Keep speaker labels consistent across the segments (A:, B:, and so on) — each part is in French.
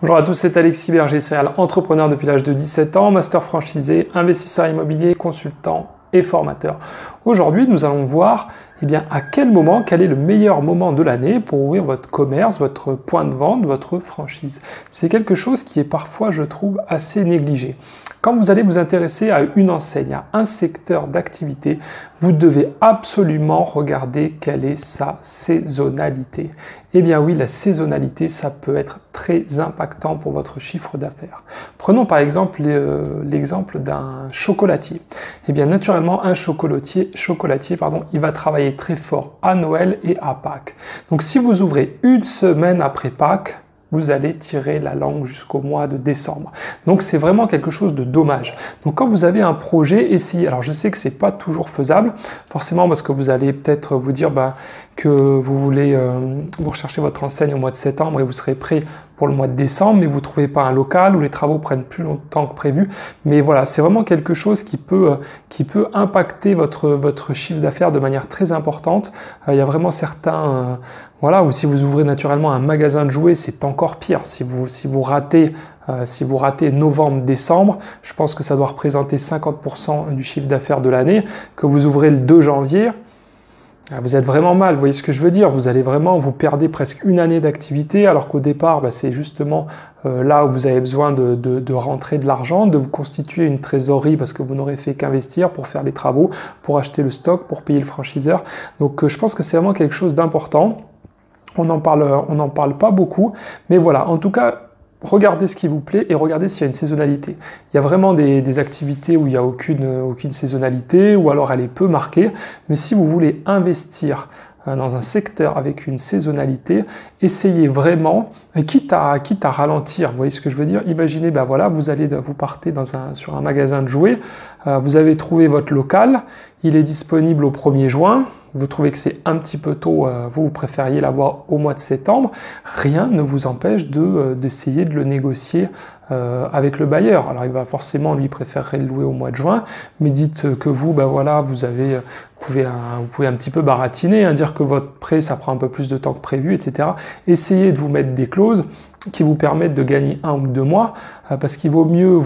A: Bonjour à tous, c'est Alexis Berger, serial entrepreneur depuis l'âge de 17 ans, master franchisé, investisseur immobilier, consultant et formateur. Aujourd'hui, nous allons voir à quel moment, quel est le meilleur moment de l'année pour ouvrir votre commerce, votre point de vente, votre franchise. C'est quelque chose qui est parfois, je trouve, assez négligé. Quand vous allez vous intéresser à une enseigne, à un secteur d'activité, vous devez absolument regarder quelle est sa saisonnalité. Eh bien oui, la saisonnalité, ça peut être très impactant pour votre chiffre d'affaires. Prenons par exemple l'exemple d'un chocolatier. Eh bien naturellement, un chocolatier, il va travailler très fort à Noël et à Pâques. Donc si vous ouvrez une semaine après Pâques, vous allez tirer la langue jusqu'au mois de décembre. Donc c'est vraiment quelque chose de dommage. Donc quand vous avez un projet, essayez. Alors je sais que c'est pas toujours faisable, forcément parce que vous allez peut-être vous dire que vous voulez vous recherchez votre enseigne au mois de septembre et vous serez prêt pour le mois de décembre, mais vous ne trouvez pas un local ou les travaux prennent plus longtemps que prévu. Mais voilà, c'est vraiment quelque chose qui peut impacter votre chiffre d'affaires de manière très importante. Il y a vraiment certains voilà, ou si vous ouvrez naturellement un magasin de jouets, c'est encore pire. Si vous ratez novembre-décembre, je pense que ça doit représenter 50% du chiffre d'affaires de l'année. Que vous ouvrez le 2 janvier, vous êtes vraiment mal, vous voyez ce que je veux dire. Vous perdez presque une année d'activité, alors qu'au départ, c'est justement là où vous avez besoin de rentrer de l'argent, de vous constituer une trésorerie parce que vous n'aurez fait qu'investir pour faire les travaux, pour acheter le stock, pour payer le franchiseur. Donc je pense que c'est vraiment quelque chose d'important. On n'en parle pas beaucoup, mais voilà, en tout cas, regardez ce qui vous plaît et regardez s'il y a une saisonnalité. Il y a vraiment des activités où il n'y a aucune saisonnalité, ou alors elle est peu marquée, mais si vous voulez investir dans un secteur avec une saisonnalité, essayez vraiment, quitte à ralentir, vous voyez ce que je veux dire. Imaginez, vous partez sur un magasin de jouets, vous avez trouvé votre local, il est disponible au 1er juin, vous trouvez que c'est un petit peu tôt, vous préfériez l'avoir au mois de septembre, rien ne vous empêche d'essayer de le négocier avec le bailleur. Alors il va forcément, lui, préférerait le louer au mois de juin, mais dites que vous pouvez un petit peu baratiner, dire que votre prêt, ça prend un peu plus de temps que prévu, etc. Essayez de vous mettre des clauses qui vous permettent de gagner 1 ou 2 mois, parce qu'il vaut mieux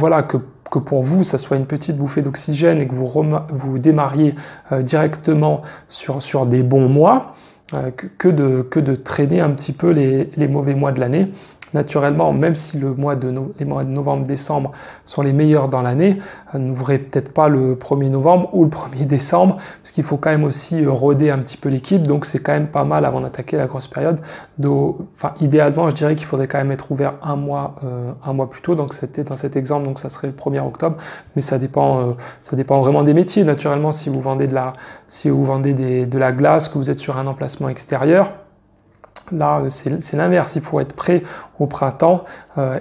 A: que pour vous, ça soit une petite bouffée d'oxygène et que vous démarriez directement sur des bons mois, que de traîner un petit peu les mauvais mois de l'année. Naturellement, même si les mois de novembre-décembre sont les meilleurs dans l'année, n'ouvrez peut-être pas le 1er novembre ou le 1er décembre, parce qu'il faut quand même aussi roder un petit peu l'équipe, donc c'est quand même pas mal avant d'attaquer la grosse période. Idéalement, je dirais qu'il faudrait quand même être ouvert un mois plus tôt, donc c'était dans cet exemple, donc ça serait le 1er octobre, mais ça dépend vraiment des métiers. Naturellement, si vous vendez de la glace, que vous êtes sur un emplacement extérieur, là, c'est l'inverse, il faut être prêt au printemps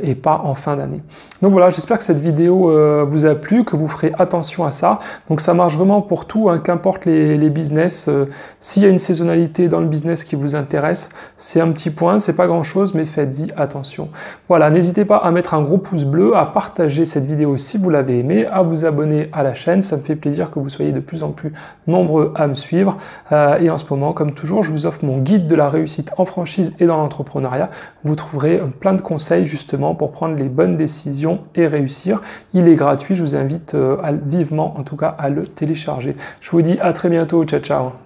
A: et pas en fin d'année. Donc voilà, j'espère que cette vidéo vous a plu, que vous ferez attention à ça. Donc ça marche vraiment pour tout, qu'importe les business. S'il y a une saisonnalité dans le business qui vous intéresse, c'est un petit point, c'est pas grand chose, mais faites-y attention. Voilà, n'hésitez pas à mettre un gros pouce bleu, à partager cette vidéo si vous l'avez aimée, à vous abonner à la chaîne. Ça me fait plaisir que vous soyez de plus en plus nombreux à me suivre. Et en ce moment, comme toujours, je vous offre mon guide de la réussite en franchise et dans l'entrepreneuriat. Vous trouverez plein de conseils justement pour prendre les bonnes décisions et réussir. Il est gratuit, je vous invite vivement en tout cas à le télécharger. Je vous dis à très bientôt, ciao ciao.